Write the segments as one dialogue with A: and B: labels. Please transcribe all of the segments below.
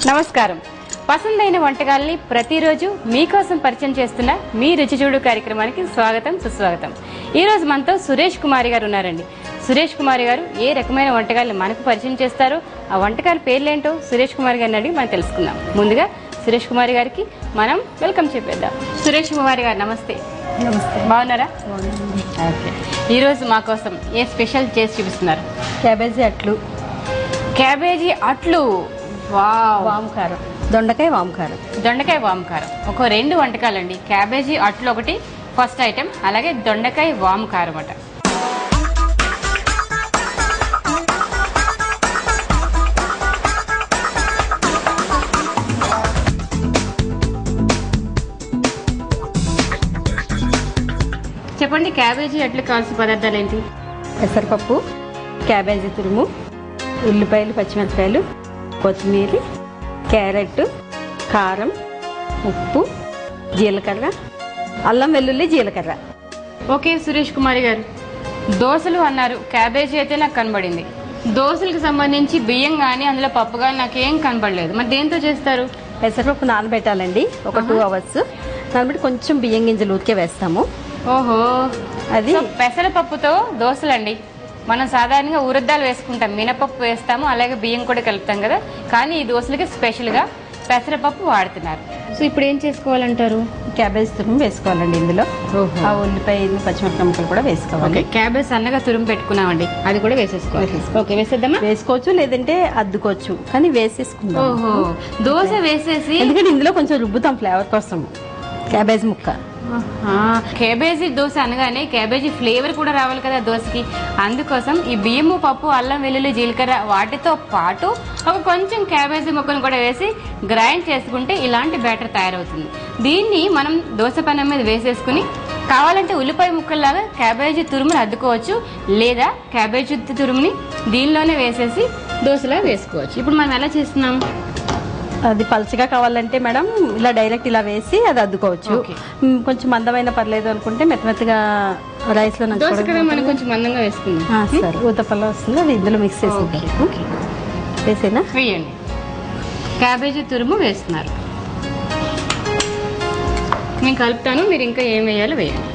A: నమస్కారం. పసందైన వంటకాలని ప్రతిరోజు మీకోసం పరిచయం చేస్తున్న మీ రుచి చూడు కార్యక్రమానికి స్వాగతం సుస్వాగతం. ఈ రోజు మనతో సురేష్ కుమారి గారు ఉన్నారండి. సురేష్ కుమారి గారు ఏ రకమైన వంటకాలను మనకు పరిచయం చేస్తారో, ఆ వంటకాల పేర్లేంటో సురేష్ కుమారి గారిని అడిగి మనం తెలుసుకుందాం. ముందుగా సురేష్ కుమారి గారికి మనం వెల్కమ్ చెప్పేద్దాం. సురేష్ కుమారి గారు నమస్తే.
B: నమస్తే.
A: బాగున్నారా? ఓకే. ఈరోజు మా కోసం ఏ స్పెషల్ చేసి చూపిస్తున్నారు?
B: క్యాబేజీ అట్లు.
A: క్యాబేజీ అట్లు. వావ్.
B: వామకారం, దొండకాయ వామకారం.
A: దొండకాయ వామకారం ఒక 2 వంటకాలండి. క్యాబేజీ అట్లు ఒకటి ఫస్ట్ ఐటెం, అలాగే దొండకాయ వామకారం అట. చెప్పండి, క్యాబేజీ అట్లు కావాల్సిన పదార్థాలు ఏంటి?
B: పెసరపప్పు, క్యాబేజీ తురుము, ఉల్లిపాయలు, పచ్చిమిరపకాయలు, కొత్తిమీర, క్యారెట్, కారం, ఉప్పు, జీలకర్ర, అల్లం వెల్లుల్లి జీలకర్ర.
A: ఓకే సురేష్ కుమారి గారు, దోశలు అన్నారు, క్యాబేజీ అయితే నాకు కనబడింది. దోశలకు సంబంధించి బియ్యం కానీ అందులో పప్పు కానీ నాకేం కనబడలేదు. మరి దేంతో చేస్తారు?
B: పెసరపప్పు నానబెట్టాలండి ఒక 2 అవర్స్. నానబెట్టి కొంచెం బియ్యం గింజలు ఊరికే వేస్తాము.
A: ఓహో,
B: అది
A: పెసరపప్పుతో దోశలండి. మనం సాధారణంగా ఉరద్దాలు వేసుకుంటాం, మినపప్పు వేస్తాము, అలాగే బియ్యం కూడా కలుపుతాం కదా. కానీ ఈ దోశలకి స్పెషల్గా పెసరపప్పు వాడుతున్నారు. సో ఇప్పుడు ఏం చేసుకోవాలంటారు?
B: క్యాబేజీ తురుము వేసుకోవాలండి ఇందులో. ఆ ఉల్లిపాయలు, పచ్చిమిరపకాయ ముక్కలు కూడా వేసుకోవాలి.
A: క్యాబేజ్ సన్నగా తురుము పెట్టుకున్నామండి, అది కూడా వేసేసుకోవాలి. ఓకే, వేసేద్దామా?
B: వేసుకోవచ్చు, లేదంటే అద్దుకోవచ్చు, కానీ వేసేసుకుందాం.
A: ఓహో, దోశ వేసేసి,
B: ఎందుకంటే ఇందులో కొంచెం రుబ్బుతాం ఫ్లేవర్ కోసం క్యాబేజీ ముక్క.
A: క్యాబేజీ దోశ అనగానే క్యాబేజీ ఫ్లేవర్ కూడా రావాలి కదా దోశకి. అందుకోసం ఈ బియ్యము, పప్పు, అల్లం వెల్లుల్లి జీలకర్ర వాటితో పాటు ఒక కొంచెం క్యాబేజీ ముక్కను కూడా వేసి గ్రైండ్ చేసుకుంటే ఇలాంటి బ్యాటర్ తయారవుతుంది. దీన్ని మనం దోశ పెనం మీద వేసేసుకుని కావాలంటే ఉల్లిపాయ ముక్కల్లాగా క్యాబేజీ తురుముని అద్దుకోవచ్చు, లేదా క్యాబేజీ తురుముని దీనిలోనే వేసేసి దోశలా వేసుకోవచ్చు. ఇప్పుడు మనం ఎలా చేస్తున్నాం?
B: అది పలచగా కావాలంటే మేడం ఇలా డైరెక్ట్ ఇలా వేసి అది అద్దుకోవచ్చు. కొంచెం మందమైన పర్లేదు అనుకుంటే మెత్తగా రైస్ లో
A: దోశ కదా మనం కొంచెం మందంగా వేసుకుందాం.
B: సరే, ఊతపల్ల వస్తుంది, అది ఇందులో మిక్స్ చేసి వేసేనా?
A: వేయండి. క్యాబేజీ తురుము వేస్తున్నారు, నేను కలుపుతాను, మీరు ఇంకా ఏం వేయాలో వేయండి.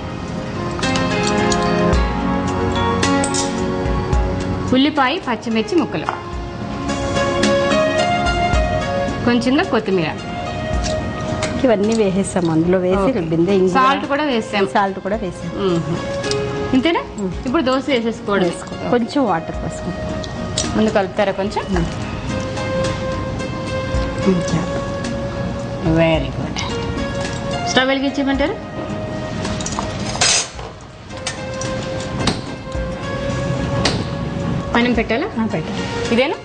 A: ఉల్లిపాయ, పచ్చిమిర్చి ముక్కలు, కొంచెంగా కొత్తిమీర,
B: ఇవన్నీ వేసేస్తాము అందులో వేసి రుబ్బిందే.
A: సాల్ట్ కూడా వేసాం.
B: సాల్ట్ కూడా వేసాం.
A: ఇంతేనా? ఇప్పుడు దోశ వేసేసుకోవడం.
B: కొంచెం వాటర్ పోసుకో,
A: ముందు కలుపుతారా కొంచెం? Very good. స్టవ్ వెలిగించమంటారు? పైన పెట్టాలా?
B: పెట్టాలి.
A: ఇదేనా?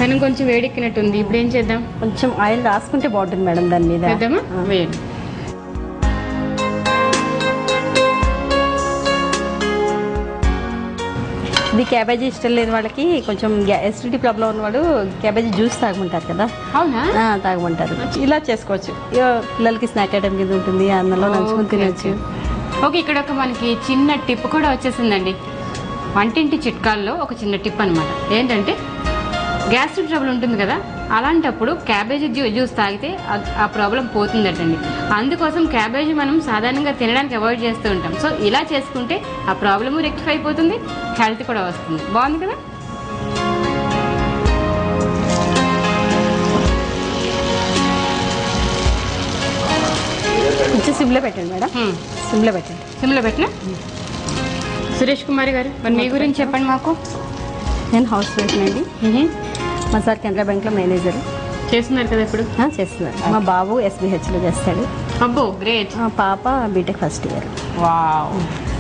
A: పైన కొంచెం వేడెక్కినట్టుంది, ఇప్పుడు ఏం చేద్దాం?
B: కొంచెం ఆయిల్ రాసుకుంటే బాగుంటుంది మేడం దాని మీద.
A: వేద్దామా? వేయండి.
B: ఇది క్యాబేజీ ఇష్టం లేని వాళ్ళకి, కొంచెం ఎసిడిటీ ప్రాబ్లం ఉన్న వాళ్ళు క్యాబేజీ జ్యూస్ తాగమంటారు కదా.
A: అవునా?
B: తాగమంటారు. ఇలా చేసుకోవచ్చు, పిల్లలకి స్నాక్ ఐటమ్ కింద ఉంటుంది, అన్నంలో నంచుకుని తినచ్చు.
A: ఓకే, ఇక్కడ ఒక మనకి చిన్న టిప్ కూడా వచ్చేసిందండి. వంటింటి చిట్కాల్లో ఒక చిన్న టిప్ అనమాట. ఏంటంటే గ్యాస్ట్రిక్ ట్రబుల్ ఉంటుంది కదా, అలాంటప్పుడు క్యాబేజీ జ్యూస్ తాగితే ఆ ప్రాబ్లం పోతుందటండి. అందుకోసం క్యాబేజీ మనం సాధారణంగా తినడానికి అవాయిడ్ చేస్తూ ఉంటాం. సో ఇలా చేసుకుంటే ఆ ప్రాబ్లము రెక్టిఫై అయిపోతుంది, హెల్త్ కూడా వస్తుంది. బాగుంది కదా?
B: కొంచెం సిమ్లో పెట్టండి మేడం. సిమ్లో పెట్టండి.
A: సిమ్లో పెట్టినా? సురేష్ కుమారి గారు, మరి మీ గురించి చెప్పండి మాకు.
B: నేను హౌస్ వైఫ్ అండి. మా సార్ కెనరా బ్యాంక్లో మేనేజర్.
A: చేస్తున్నారు కదా ఇప్పుడు?
B: చేస్తున్నారు. మా బాబు SBHలో చేస్తాడు.
A: అబ్బో, గ్రేట్.
B: మా పాప బీటెక్ ఫస్ట్ ఇయర్.
A: వావ్,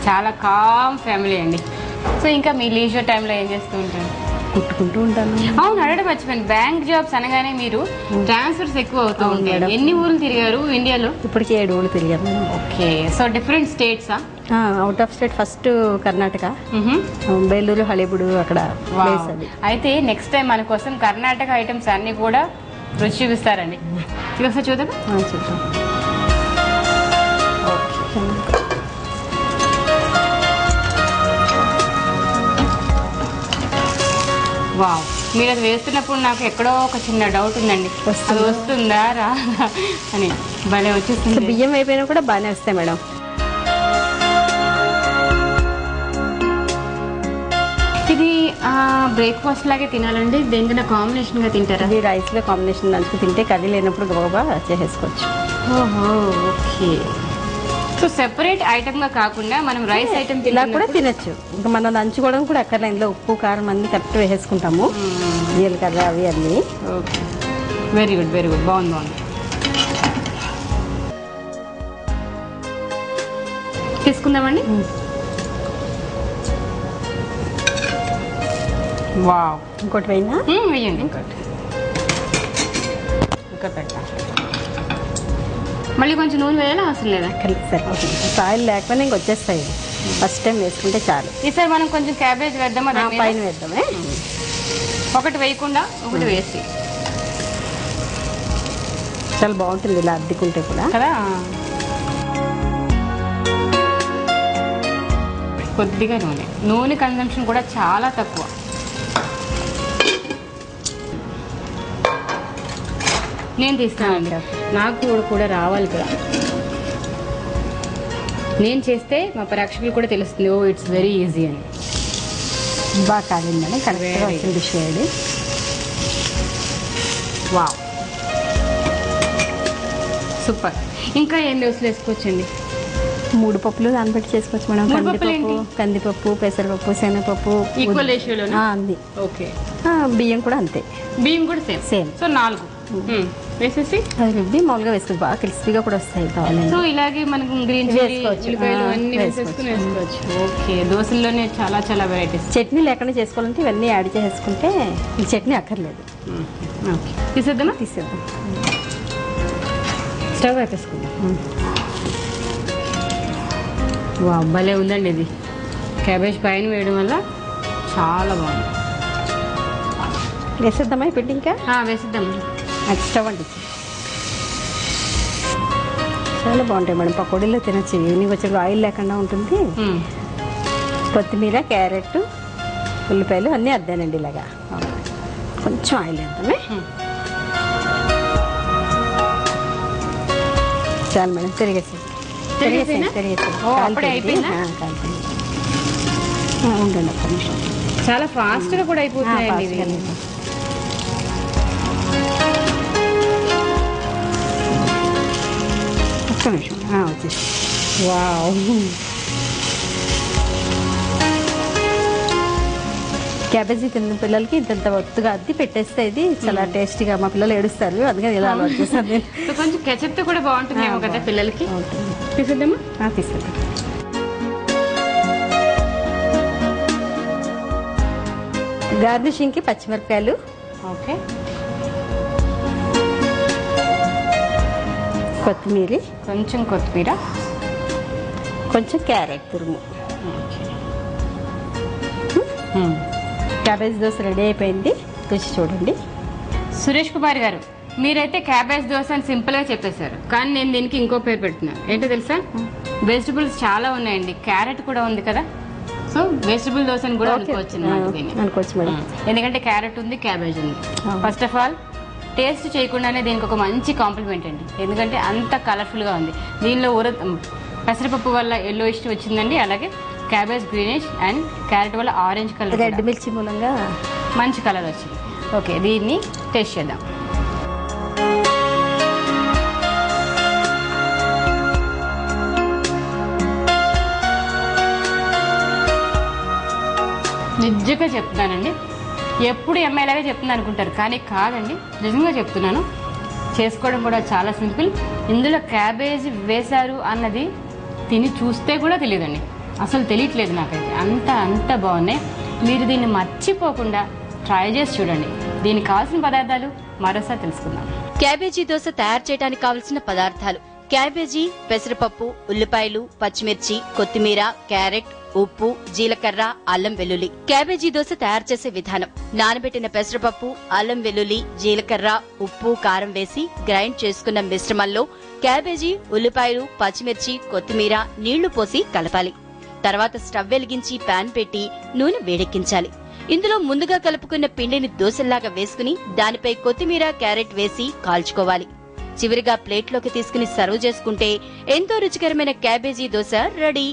A: చాలా కామ్ ఫ్యామిలీ అండి. సో ఇంకా మీ లీజర్ టైంలో ఏం చేస్తూ ఉంటారు?
B: కుట్టుకుంటూ ఉంటాను.
A: అవును, అడగడం మర్చిపోయాను. బ్యాంక్ జాబ్స్ అనగానే మీరు ట్రాన్స్ఫర్స్ ఎక్కువ అవుతూ ఉంటాయి. ఎన్ని ఊర్లు తిరిగారు ఇండియాలో?
B: ఇప్పటికి 7 ఊళ్ళు తిరిగాను.
A: ఓకే, సో డిఫరెంట్ స్టేట్సా?
B: Out of state. First Karnataka, Belluru, Halebidu అక్కడ.
A: అయితే నెక్స్ట్ టైం మన కోసం కర్ణాటక ఐటమ్స్ అన్ని కూడా రుచి చూపిస్తారండి. ఇది ఒకసారి చూద్దాం.
B: చూద్దాం.
A: వావ్, మీరు అది వేస్తున్నప్పుడు నాకు ఎక్కడో ఒక చిన్న డౌట్ ఉందండి, అది వస్తుందా రాదా అని. భలే వచ్చేస్తుంది.
B: బియ్యం అయిపోయినా కూడా బాగానే వస్తాయి మేడం.
A: ఇది బ్రేక్ఫాస్ట్ లాగే తినాలండి, దేనికైనా కాంబినేషన్ గా తింటారా?
B: అది రైస్ లో కాంబినేషన్ నంచుకు తింటే కర్రీ లేనప్పుడు గబగబా చేసేసుకోవచ్చు.
A: ఓహో, ఓకే. సో సెపరేట్ ఐటమ్ గా కాకుండా మనం రైస్ ఐటమ్
B: ఇలా కూడా తినచ్చు. ఇంకా మనం నంచుకోవడం కూడా అక్కడ ఇందులో ఉప్పు కారం అన్ని కరెక్ట్ వేసేసుకుంటాము, జీలకర్ర అవి అన్ని.
A: Okay, very good very good, బాగుంది బాగుంది. తీసుకుందామండి. వావ్,
B: ఇంకోటి వేయినా
A: వేయండి. ఇంకోటి ఇంకా పెట్టా. మళ్ళీ కొంచెం నూనె వేయాలా అవసరం లేదా?
B: సరిపోతుంది. ఆయిల్ లేకపోయినా ఇంక వచ్చేస్తాయి. ఫస్ట్ టైం వేసుకుంటే చాలు.
A: ఈసారి మనం కొంచెం క్యాబేజ్ వేద్దామా?
B: పైన వేద్దామే.
A: ఒకటి వేయకుండా ఒకటి వేసి
B: చాలా బాగుంటుంది ఇలా అద్దుకుంటే కూడా
A: కదా. కొద్దిగా నూనె కన్సంప్షన్ కూడా చాలా తక్కువ. నేను తీస్తానండి, నాకు కూడా రావాలి కదా. నేను చేస్తే మా ప్రేక్షకులు కూడా తెలుస్తుంది, ఓ ఇట్స్ వెరీ ఈజీ అని.
B: బాగా కాలిందని కరెక్ట్గా వచ్చింది షేడ్.
A: Wow, super. ఇంకా ఏం దోశలు వేసుకోవచ్చండి?
B: 3 పప్పులు నానబెట్టి చేసుకోవచ్చు మేడం. కందిపప్పు, పెసరపప్పు, శనగపప్పు
A: ఈక్వల్ రేషియోలో
B: అంది.
A: ఓకే.
B: బియ్యం కూడా అంతే.
A: బియ్యం కూడా సేమ్
B: సేమ్.
A: సో 4 వేసేసి
B: అది రుబ్బి మామూలుగా వేసుకోవచ్చు. బాగా క్రిస్పీగా కూడా వస్తాయి కావాలంటే.
A: సో ఇలాగే మనకు గ్రీన్ ఉల్లిపాయలు అన్ని వేసేసుకుని వేసుకోవచ్చు. ఓకే, దోశల్లోనే చాలా చాలా వెరైటీస్.
B: చట్నీ లేకుండా చేసుకోవాలంటే ఇవన్నీ యాడ్ చేసుకుంటే ఈ చట్నీ అక్కర్లేదు.
A: ఓకే, తీసేద్దామా?
B: తీసేద్దాం.
A: స్టవ్ వేపేసుకుందాం. వా, భలే ఉందండి ఇది. క్యాబేజ్ పైన వేయడం వల్ల చాలా బాగుంది.
B: వేసేద్దామా ఇప్పుడు? ఇంకా
A: వేసేద్దామండి.
B: అది స్టవ్ అండి. చాలా బాగుంటాయి మేడం, పకోడీలో తినచ్చు. ఈవినింగ్ వచ్చే ఆయిల్ లేకుండా ఉంటుంది. కొత్తిమీర, క్యారెట్, ఉల్లిపాయలు అన్నీ అద్దానండి ఇలాగా. కొంచెం ఆయిల్ వేద్దామే. చాలు మేడం. తిరిగేసి ఉండండి ఒక్క నిమిషం.
A: చాలా ఫాస్ట్గా కూడా అయిపోతున్నాయండి ఇవి.
B: ఒక్క నిమిషం వచ్చేసి.
A: వావ్,
B: క్యాబేజీ తిన్న పిల్లలకి ఇంత ఒత్తుగా అద్ది పెట్టేస్తే ఇది చాలా టేస్టీగా. మా పిల్లలు ఏడుస్తారు, అందుకని ఇలా అలవాటు చేస్తాను నేను.
A: కొంచెం కెచప్తో కూడా బాగుంటుందేమో కదా పిల్లలకి. తీసేద్దామా?
B: తీసేద్దాం. గార్నిషింగ్కి పచ్చిమిరపకాయలు.
A: ఓకే.
B: కొత్తిమీర,
A: కొంచెం కొత్తిమీర,
B: కొంచెం క్యారెట్ తురుము. క్యాబేజ్ దోశ రెడీ అయిపోయింది, రుచి చూడండి.
A: సురేష్ కుమార్ గారు, మీరైతే క్యాబేజ్ దోశ అని సింపుల్గా చెప్పేశారు, కానీ నేను దీనికి ఇంకో పేరు పెడుతున్నాను. ఏంటో తెలుసా? వెజిటబుల్స్ చాలా ఉన్నాయండి, క్యారెట్ కూడా ఉంది కదా. సో వెజిటబుల్ దోశ అని కూడా అనుకోవచ్చు
B: మేడం.
A: ఎందుకంటే క్యారెట్ ఉంది, క్యాబేజ్ ఉంది. ఫస్ట్ ఆఫ్ ఆల్ టేస్ట్ చేయకుండానే దీనికి ఒక మంచి కాంప్లిమెంట్ అండి, ఎందుకంటే అంత కలర్ఫుల్గా ఉంది. దీనిలో పెసరపప్పు వల్ల ఎల్లోయిష్ వచ్చిందండి, అలాగే క్యాబేజ్ గ్రీనిష్ అండ్ క్యారెట్ వల్ల ఆరెంజ్ కలర్,
B: రెడ్ మిర్చి మూలంగా
A: మంచి కలర్ వచ్చింది. ఓకే, దీన్ని టేస్ట్ చేద్దాం. నిజంగా చెప్తున్నానండి, ఎప్పుడు అమ్మాయిలాగా చెప్తున్నా అనుకుంటారు, కానీ కాదండి, నిజంగా చెప్తున్నాను. చేసుకోవడం కూడా చాలా సింపుల్. ఇందులో క్యాబేజీ వేశారు అన్నది తిని చూస్తే కూడా తెలియదండి, అసలు తెలియట్లేదు నాకైతే. అంత బాగున్నాయి. మీరు దీన్ని మర్చిపోకుండా ట్రై చేసి చూడండి. దీనికి కావాల్సిన పదార్థాలు మరోసారి తెలుసుకుందాం.
C: క్యాబేజీ దోశ తయారు చేయడానికి కావలసిన పదార్థాలు: క్యాబేజీ, పెసరపప్పు, ఉల్లిపాయలు, పచ్చిమిర్చి, కొత్తిమీర, క్యారెట్, ఉప్పు, జీలకర్ర, అల్లం వెల్లుల్లి. క్యాబేజీ దోశ తయారు చేసే విధానం: నానబెట్టిన పెసరపప్పు, అల్లం వెల్లుల్లి, జీలకర్ర, ఉప్పు, కారం వేసి గ్రైండ్ చేసుకున్న మిశ్రమంలో క్యాబేజీ, ఉల్లిపాయలు, పచ్చిమిర్చి, కొత్తిమీర, నీళ్లు పోసి కలపాలి. తర్వాత స్టవ్ వెలిగించి పాన్ పెట్టి నూనె వేడెక్కించాలి. ఇందులో ముందుగా కలుపుకున్న పిండిని దోశల్లాగా వేసుకుని దానిపై కొత్తిమీర, క్యారెట్ వేసి కాల్చుకోవాలి. చివరిగా ప్లేట్లోకి తీసుకుని సర్వ్ చేసుకుంటే ఎంతో రుచికరమైన క్యాబేజీ దోశ రెడీ.